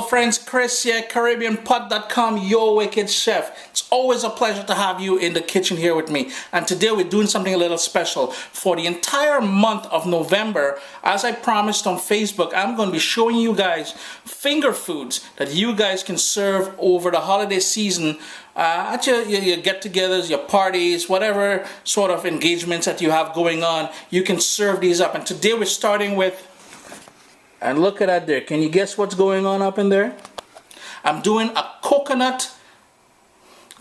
friends, Chris here, CaribbeanPot.com, your wicked chef. It's always a pleasure to have you in the kitchen here with me. And today we're doing something a little special. For the entire month of November, as I promised on Facebook, I'm going to be showing you guys finger foods that you guys can serve over the holiday season at your get-togethers, your parties, whatever sort of engagements that you have going on. You can serve these up. And today we're starting with, and look at that there. Can you guess what's going on up in there? I'm doing a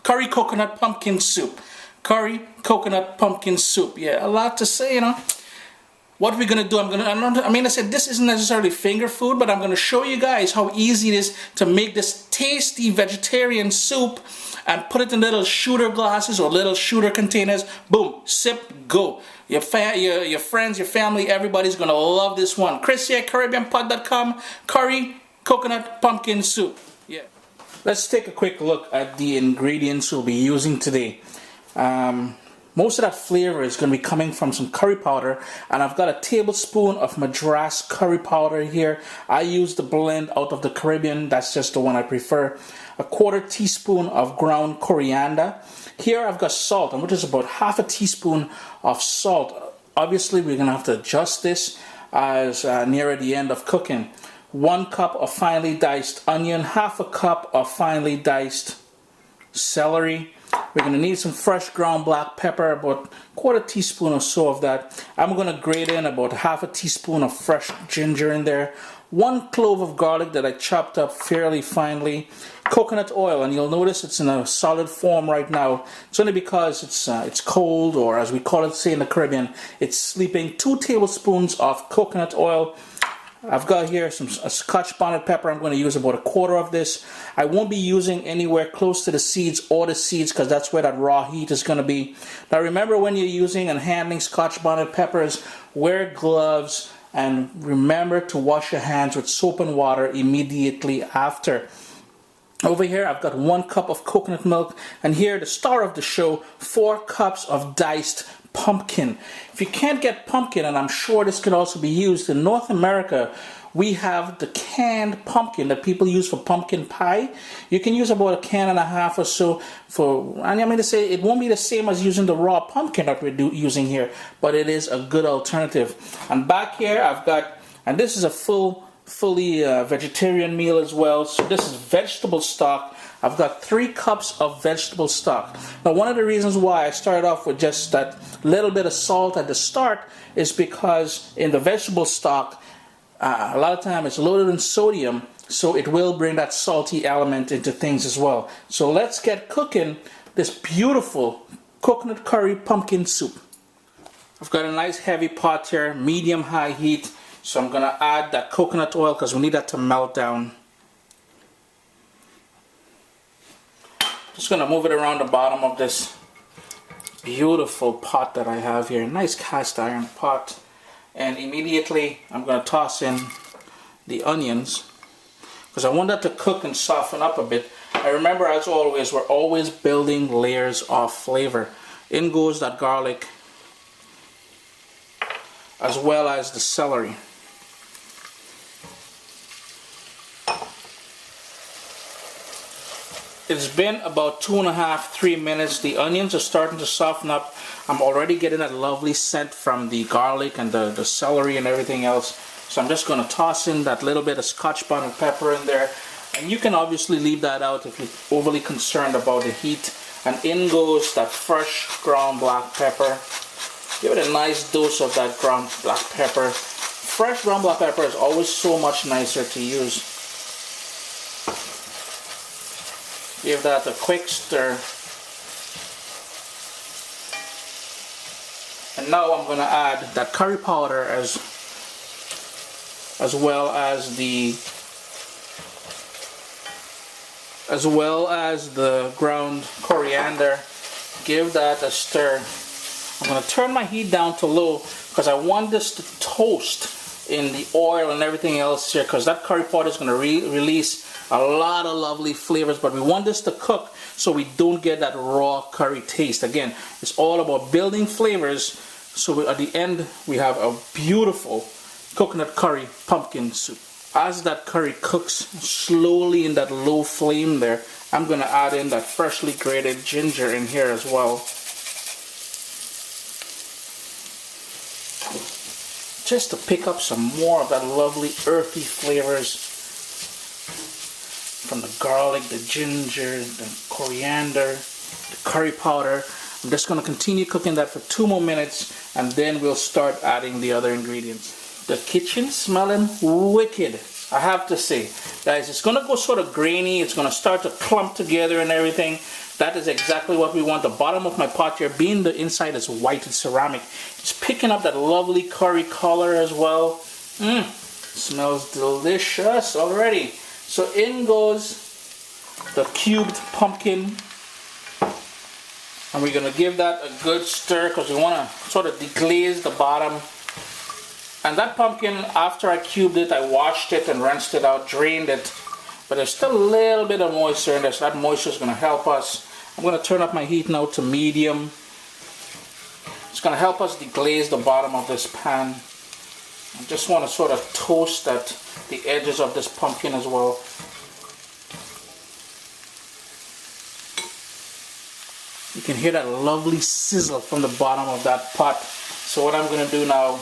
curry coconut pumpkin soup. Curry coconut pumpkin soup. Yeah, a lot to say, you know. What we're gonna do, I said this isn't necessarily finger food, but I'm gonna show you guys how easy it is to make this tasty vegetarian soup and put it in little shooter glasses or little shooter containers. Boom, sip, go. Your friends, your family, everybody's gonna love this one. Chris here, CaribbeanPot.com, curry coconut pumpkin soup. Yeah. Let's take a quick look at the ingredients we'll be using today. Most of that flavor is going to be coming from some curry powder, and I've got a tablespoon of Madras curry powder here. I use the blend out of the Caribbean, that's just the one I prefer. A quarter teaspoon of ground coriander. Here I've got salt, which is about half a teaspoon of salt. Obviously we're going to have to adjust this as nearer the end of cooking. 1 cup of finely diced onion, half a cup of finely diced celery. We're going to need some fresh ground black pepper, about quarter teaspoon or so of that. I'm going to grate in about half a teaspoon of fresh ginger in there. 1 clove of garlic that I chopped up fairly finely. Coconut oil, and you'll notice it's in a solid form right now. It's only because it's cold, or as we call it, say in the Caribbean, it's sleeping. 2 tablespoons of coconut oil. I've got here a scotch bonnet pepper. I'm going to use about a quarter of this. I won't be using anywhere close to the seeds or the seeds because that's where that raw heat is going to be. Now remember, when you're using and handling scotch bonnet peppers, wear gloves and remember to wash your hands with soap and water immediately after. Over here I've got 1 cup of coconut milk, and here the star of the show, 4 cups of diced pumpkin. If you can't get pumpkin, and I'm sure this could also be used in North America, we have the canned pumpkin that people use for pumpkin pie. You can use about 1.5 cans or so for, and I'm going to say it won't be the same as using the raw pumpkin that we're using here, but it is a good alternative. And back here I've got, and this is a fully vegetarian meal as well, so this is vegetable stock. I've got 3 cups of vegetable stock. Now, one of the reasons why I started off with just that little bit of salt at the start is because in the vegetable stock, a lot of time it's loaded in sodium, so it will bring that salty element into things as well. So let's get cooking this beautiful coconut curry pumpkin soup. I've got a nice heavy pot here, medium-high heat, so I'm going to add that coconut oil because we need that to melt down. Just going to move it around the bottom of this beautiful pot that I have here. Nice cast iron pot. And immediately I'm going to toss in the onions because I want that to cook and soften up a bit. I remember, as always, we're always building layers of flavor. In goes that garlic as well as the celery. It's been about 2.5–3 minutes. The onions are starting to soften up. I'm already getting that lovely scent from the garlic and the celery and everything else. So I'm just going to toss in that little bit of scotch bonnet pepper in there. And you can obviously leave that out if you're overly concerned about the heat. And in goes that fresh ground black pepper. Give it a nice dose of that ground black pepper. Fresh ground black pepper is always so much nicer to use. Give that a quick stir. And now I'm going to add that curry powder as well as the ground coriander. Give that a stir. I'm going to turn my heat down to low because I want this to toast in the oil and everything else here, because that curry powder is going to release a lot of lovely flavors, but we want this to cook so we don't get that raw curry taste. Again, it's all about building flavors, so at the end we have a beautiful coconut curry pumpkin soup. as that curry cooks slowly in that low flame there, I'm going to add in that freshly grated ginger in here as well. Just to pick up some more of that lovely earthy flavors from the garlic, the ginger, the coriander, the curry powder. I'm just going to continue cooking that for 2 more minutes, and then we'll start adding the other ingredients. The kitchen smelling wicked, I have to say. Guys, it's going to go sort of grainy. It's going to start to clump together and everything. That is exactly what we want. The bottom of my pot here, being the inside is white, it's ceramic. It's picking up that lovely curry color as well. Smells delicious already. So in goes the cubed pumpkin. And we're going to give that a good stir because we want to sort of deglaze the bottom. And that pumpkin, after I cubed it, I washed it and rinsed it out, drained it. But there's still a little bit of moisture in there, so that moisture is going to help us. I'm going to turn up my heat now to medium. It's going to help us deglaze the bottom of this pan. I just want to sort of toast the edges of this pumpkin as well. You can hear that lovely sizzle from the bottom of that pot. So what I'm going to do now,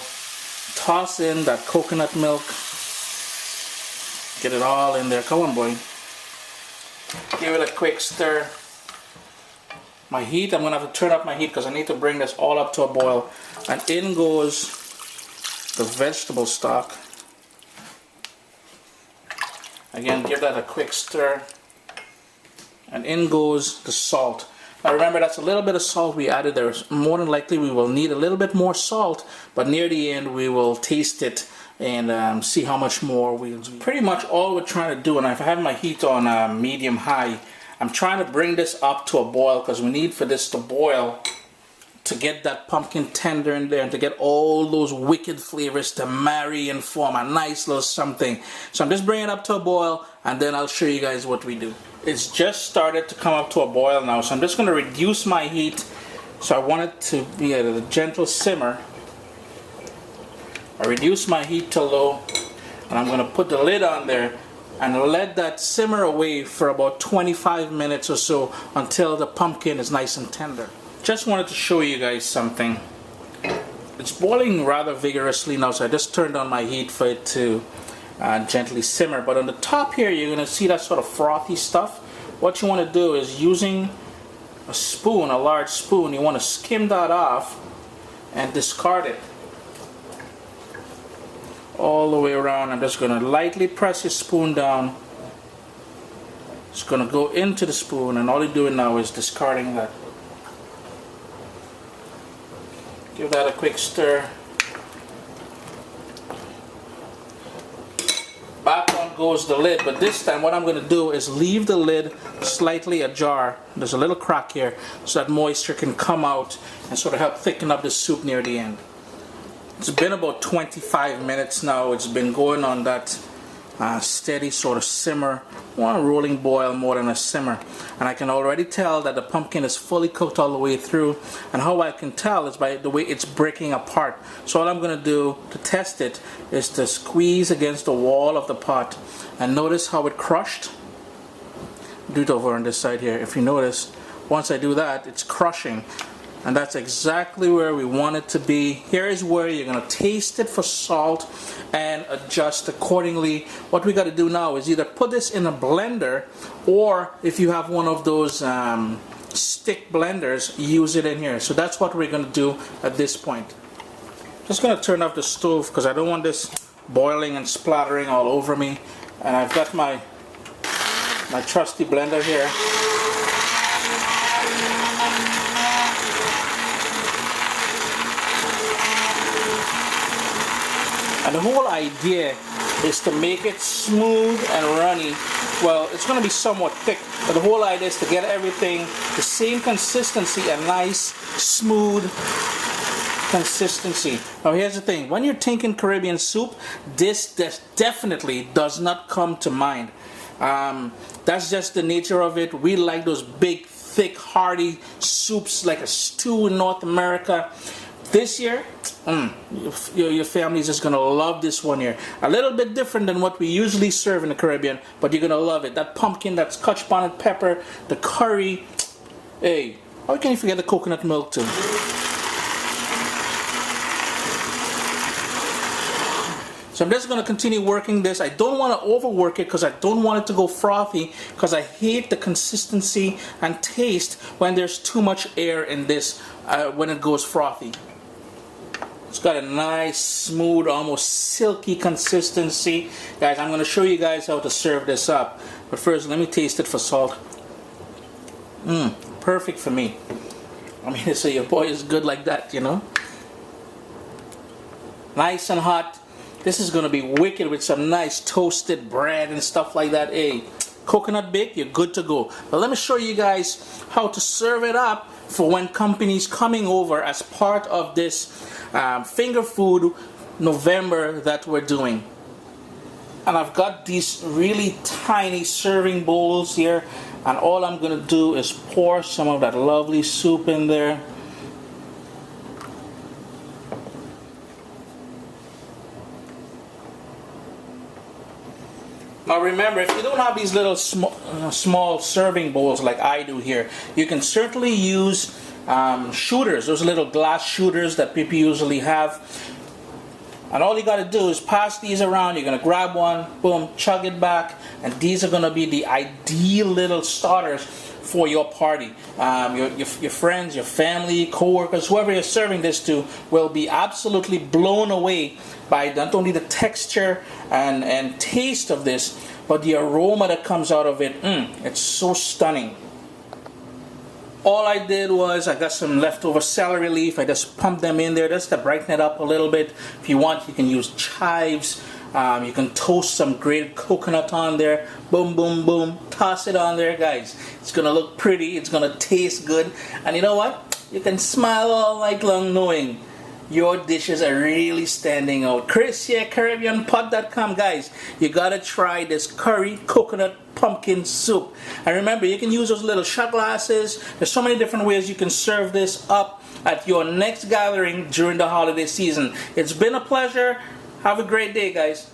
toss in that coconut milk. Get it all in there. Come on, boy. Give it a quick stir. My heat, I'm going to have to turn up my heat because I need to bring this all up to a boil. And in goes the vegetable stock. Again, give that a quick stir. And in goes the salt. Now remember, that's a little bit of salt we added there. More than likely we will need a little bit more salt, but near the end we will taste it and see how much more we do. Pretty much all we're trying to do, and if I have my heat on medium high, I'm trying to bring this up to a boil because we need for this to boil to get that pumpkin tender in there and to get all those wicked flavors to marry and form a nice little something. So I'm just bringing it up to a boil and then I'll show you guys what we do. It's just started to come up to a boil now, so I'm just going to reduce my heat. So I want it to be at a gentle simmer. I reduce my heat to low and I'm going to put the lid on there and let that simmer away for about 25 minutes or so until the pumpkin is nice and tender. Just wanted to show you guys something. It's boiling rather vigorously now, so I just turned on my heat for it to gently simmer. But on the top here, you're going to see that sort of frothy stuff. What you want to do is, using a spoon, a large spoon, you want to skim that off and discard it all the way around. I'm just going to lightly press your spoon down. It's going to go into the spoon, and all you're doing now is discarding that. Give that a quick stir. Back on goes the lid, but this time what I'm going to do is leave the lid slightly ajar. There's a little crack here so that moisture can come out and sort of help thicken up the soup near the end. It's been about 25 minutes now. It's been going on that steady sort of simmer. I want a rolling boil more than a simmer, and I can already tell that the pumpkin is fully cooked all the way through, and how I can tell is by the way it's breaking apart. So all I'm going to do to test it is to squeeze against the wall of the pot, and notice how it crushed. Do it over on this side here. If you notice, once I do that, it's crushing. And that's exactly where we want it to be. Here is where you're going to taste it for salt and adjust accordingly. What we got to do now is either put this in a blender, or if you have one of those stick blenders, use it in here. So that's what we're going to do at this point. Just going to turn off the stove because I don't want this boiling and splattering all over me. And I've got my trusty blender here. And the whole idea is to make it smooth and runny. Well, it's going to be somewhat thick, but the whole idea is to get everything the same consistency, a nice, smooth consistency. Now here's the thing, when you're thinking Caribbean soup, this definitely does not come to mind. That's just the nature of it. We like those big, thick, hearty soups like a stew in North America. This year, your family is just gonna love this one here. A little bit different than what we usually serve in the Caribbean, but you're gonna love it. That pumpkin, that scotch bonnet pepper, the curry. Hey, how can you forget the coconut milk too? So I'm just going to continue working this. I don't want to overwork it because I don't want it to go frothy, because I hate the consistency and taste when there's too much air in this when it goes frothy. It's got a nice, smooth, almost silky consistency. Guys, I'm going to show you guys how to serve this up. But first, let me taste it for salt. Perfect for me. I mean, so your boy is good like that, you know. Nice and hot. This is going to be wicked with some nice toasted bread and stuff like that. Hey, coconut bake, you're good to go. But let me show you guys how to serve it up for when companies coming over as part of this finger food November that we're doing. And I've got these really tiny serving bowls here, and all I'm going to do is pour some of that lovely soup in there. Now remember, if you don't have these little small serving bowls like I do here, you can certainly use shooters, those little glass shooters that people usually have. And all you got to do is pass these around. You're going to grab one, boom, chug it back, and these are going to be the ideal little starters for your party. Your friends, your family, co-workers, whoever you're serving this to will be absolutely blown away by not only the texture and taste of this, but the aroma that comes out of it. It's so stunning. All I did was I got some leftover celery leaf. I just pumped them in there just to brighten it up a little bit. If you want, you can use chives. You can toast some grated coconut on there. Boom, boom, boom. Toss it on there, guys. It's going to look pretty. It's going to taste good. And you know what? You can smile all night long knowing your dishes are really standing out. Chris here, CaribbeanPot.com. Guys, you got to try this curry coconut pumpkin soup. And remember, you can use those little shot glasses. There's so many different ways you can serve this up at your next gathering during the holiday season. It's been a pleasure. Have a great day, guys.